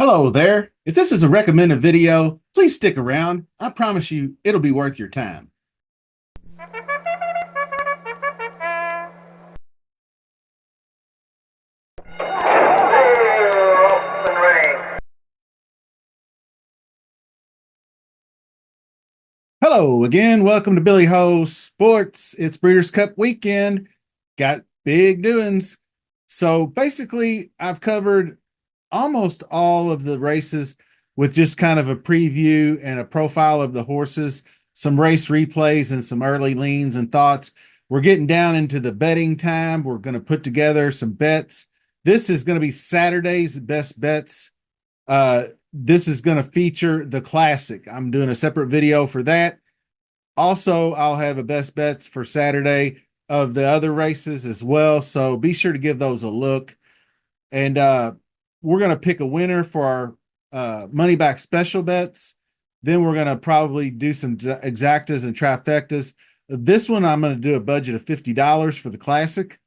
Hello there. If this is a recommended video, please stick around. I promise you it'll be worth your time. Hello again. Welcome to Billy Ho Sports. It's Breeders' Cup weekend. Got big doings. So basically, I've covered almost all of the races with just kind of a preview and a profile of the horses, some race replays, and some early leans and thoughts. We're getting down into the betting time. We're going to put together some bets. This is going to be Saturday's best bets. This is going to feature the classic. I'm doing a separate video for that. Also, I'll have a best bets for Saturday of the other races as well. So be sure to give those a look. And we're going to pick a winner for our money back special bets. Then we're going to probably do some exactas and trifectas. This one, I'm going to do a budget of $50 for the classic.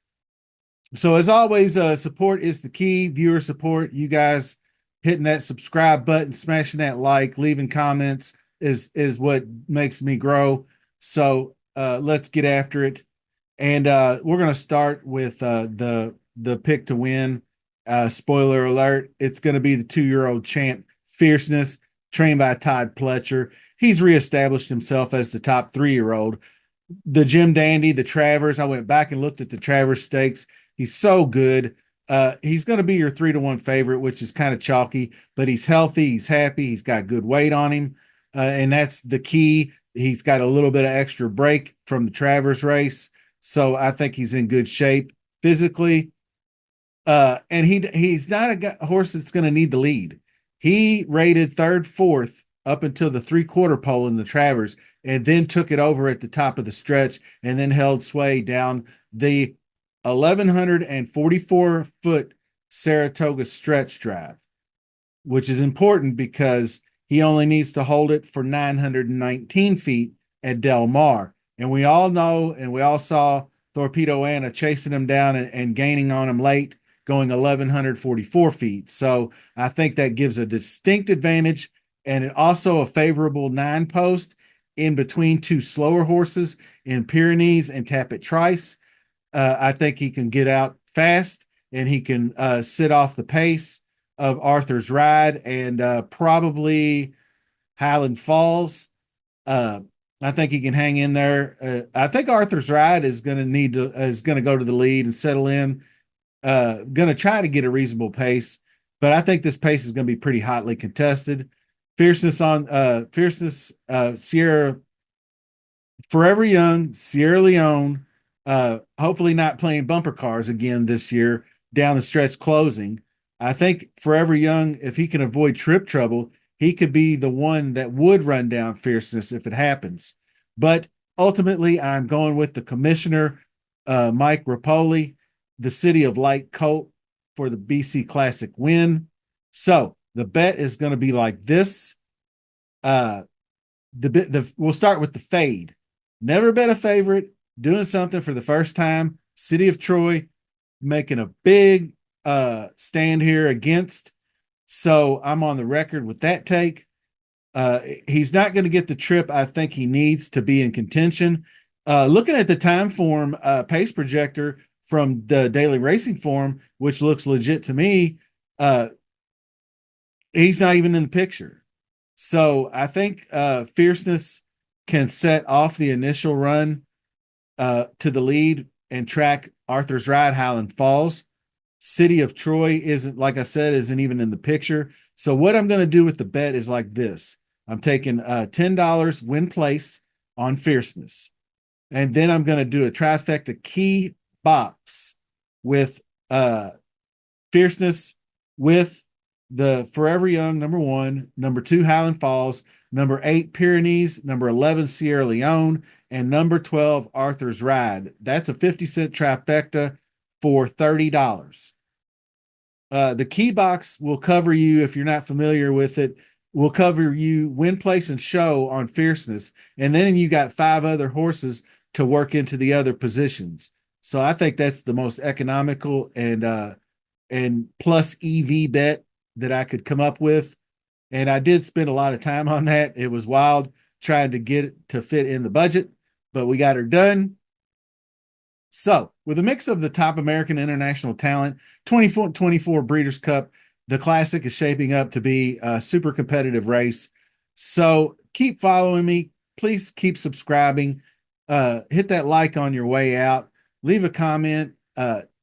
So as always, support is the key. Viewer support, you guys hitting that subscribe button, smashing that like, leaving comments is what makes me grow. So let's get after it. And we're going to start with the pick to win. Spoiler alert, it's going to be the 2-year-old champ, Fierceness, trained by Todd Pletcher. He's reestablished himself as the top 3-year-old. The Jim Dandy, the Travers, I went back and looked at the Travers stakes. He's so good. He's going to be your 3-1 favorite, which is kind of chalky, but he's healthy. He's happy. He's got good weight on him. And that's the key. He's got a little bit of extra break from the Travers race. So I think he's in good shape physically. And he's not a horse that's going to need the lead. He rated third, fourth up until the 3/4 pole in the Travers, and then took it over at the top of the stretch, and then held sway down the 1,144-foot Saratoga stretch drive, which is important because he only needs to hold it for 919 feet at Del Mar. And we all know, and we all saw Torpedo Anna chasing him down and gaining on him late, going 1,144 feet. So I think that gives a distinct advantage, and it also a favorable 9-post in between two slower horses in Pyrenees and Tapit Trice. I think he can get out fast, and he can sit off the pace of Arthur's Ride and probably Highland Falls. I think he can hang in there. I think Arthur's Ride is going to go to the lead and settle in. Going to try to get a reasonable pace, but I think this pace is going to be pretty hotly contested. Fierceness, Sierra Forever Young, Sierra Leone, hopefully not playing bumper cars again this year down the stretch closing. I think Forever Young, if he can avoid trip trouble, he could be the one that would run down Fierceness if it happens. But ultimately, I'm going with the commissioner, Mike Rapoli, the City of Light Colt for the BC Classic win. So the bet is going to be like this. We'll start with the fade. Never bet a favorite, doing something for the first time. City of Troy making a big stand here against. So I'm on the record with that take. He's not going to get the trip I think he needs to be in contention. Looking at the time form pace projector from the Daily Racing Form, which looks legit to me, he's not even in the picture. So I think Fierceness can set off the initial run to the lead and track Arthur's Ride, Highland Falls. City of Troy isn't, like I said, isn't even in the picture. So what I'm going to do with the bet is like this. I'm taking $10 win place on Fierceness. And then I'm going to do a trifecta key box with Fierceness, with the Forever Young, number 1, number 2, Highland Falls, number 8, Pyrenees, number 11, Sierra Leone, and number 12, Arthur's Ride. That's a 50-cent trifecta for $30. The key box will cover you, if you're not familiar with it, will cover you win, place, and show on Fierceness. And then you got 5 other horses to work into the other positions. So I think that's the most economical and plus EV bet that I could come up with. And I did spend a lot of time on that. It was wild trying to get it to fit in the budget, but we got her done. So, with a mix of the top American international talent, 2024 Breeders' Cup, the Classic is shaping up to be a super competitive race. So, keep following me. Please keep subscribing. Hit that like on your way out. Leave a comment.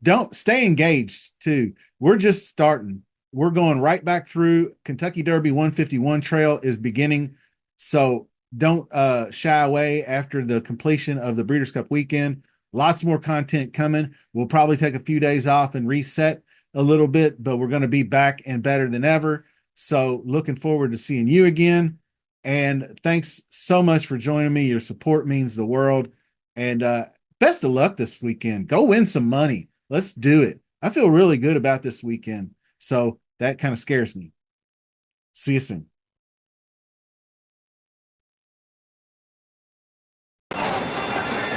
Don't stay engaged too. We're just starting. We're going right back through. Kentucky Derby 151 trail is beginning. So, don't shy away after the completion of the Breeders' Cup weekend. Lots more content coming. We'll probably take a few days off and reset a little bit, but we're going to be back and better than ever. So looking forward to seeing you again. And thanks so much for joining me. Your support means the world. And best of luck this weekend. Go win some money. Let's do it. I feel really good about this weekend. So that kind of scares me. See you soon.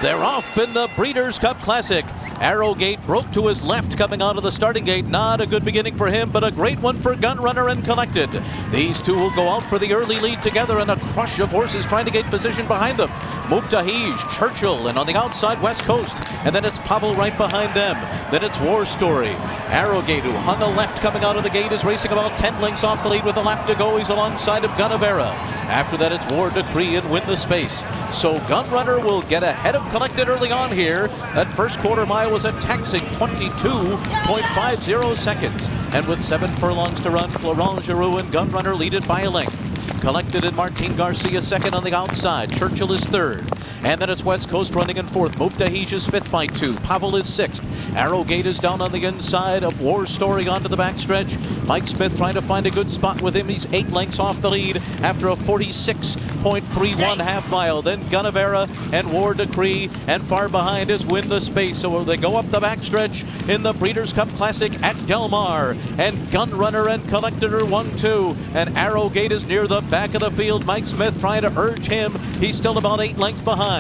They're off in the Breeders' Cup Classic. Arrowgate broke to his left coming out of the starting gate. Not a good beginning for him, but a great one for Gunrunner and Collected. These two will go out for the early lead together in a crush of horses trying to get position behind them. Mubtahij, Churchill, and on the outside West Coast. And then it's Pavel right behind them. Then it's War Story. Arrowgate, who hung a left coming out of the gate, is racing about 10 lengths off the lead with a lap to go. He's alongside of Gunavera. After that, it's War Decree and Win the Space. So Gunrunner will get ahead of Collected early on here. That first quarter mile was a taxing 22.50 seconds. And with 7 furlongs to run, Florent Giroux and Gunrunner lead it by a length. Collected and Martin Garcia second on the outside. Churchill is third. And then it's West Coast running in fourth. Mubtahij is fifth by 2. Pavel is sixth. Arrowgate is down on the inside of War Story onto the backstretch. Mike Smith trying to find a good spot with him. He's 8 lengths off the lead after a 46.31 half mile. Then Gunavera and War Decree, and far behind is Win the Space. So they go up the backstretch in the Breeders' Cup Classic at Del Mar. And Gunrunner and Collected are 1-2. And Arrowgate is near the back of the field. Mike Smith trying to urge him. He's still about 8 lengths behind.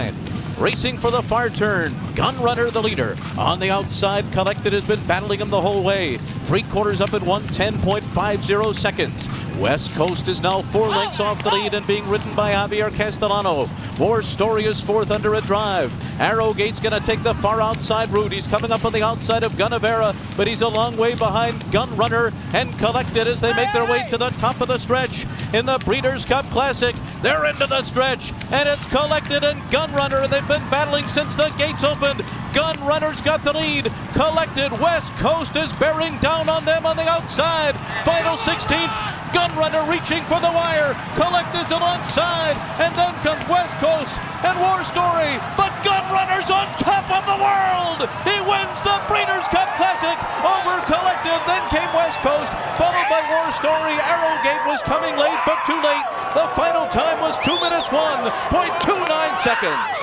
Racing for the far turn, Gunrunner the leader. On the outside, Collected has been battling him the whole way. 3/4 up at 110.50 seconds. West Coast is now 4 lengths off the lead and being ridden by Javier Castellano. War Story is fourth under a drive. Arrowgate's going to take the far outside route. He's coming up on the outside of Gunavera, but he's a long way behind Gunrunner and Collected as they make their way to the top of the stretch in the Breeders' Cup Classic. They're into the stretch, and it's Collected and Gunrunner. They've been battling since the gates opened. Gunrunner's got the lead. Collected, West Coast is bearing down on them on the outside. Final 16th. Gunrunner reaching for the wire. Collected's alongside, and then comes West Coast and War Story. But Gunrunner's on top of the world. He wins the Breeders' Cup Classic over Collected. Then came West Coast, followed by War Story. Arrowgate was coming late, but too late. The final time was 2 minutes 1.29 seconds.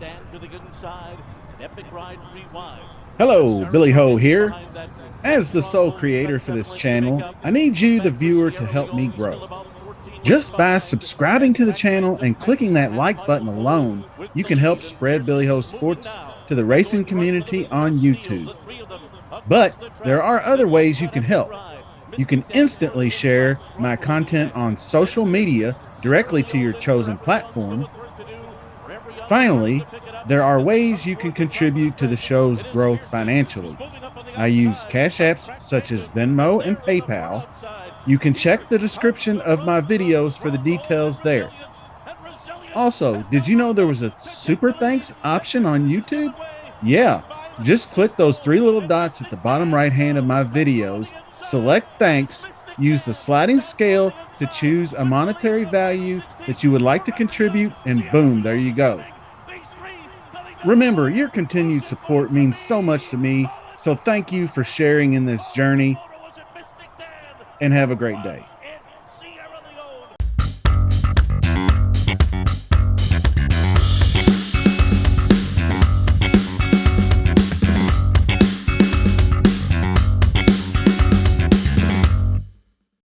Dan to the inside, an epic ride 3 wide. Hello, Billy Ho here. As the sole creator for this channel, I need you, the viewer, to help me grow. Just by subscribing to the channel and clicking that like button alone, you can help spread Billy Ho Sports to the racing community on YouTube. But there are other ways you can help. You can instantly share my content on social media directly to your chosen platform. Finally, there are ways you can contribute to the show's growth financially. I use cash apps such as Venmo and PayPal. You can check the description of my videos for the details there. Also, did you know there was a super thanks option on YouTube? Yeah, just click those 3 little dots at the bottom right hand of my videos, select thanks, use the sliding scale to choose a monetary value that you would like to contribute, and boom, there you go. Remember, your continued support means so much to me, so thank you for sharing in this journey, and have a great day.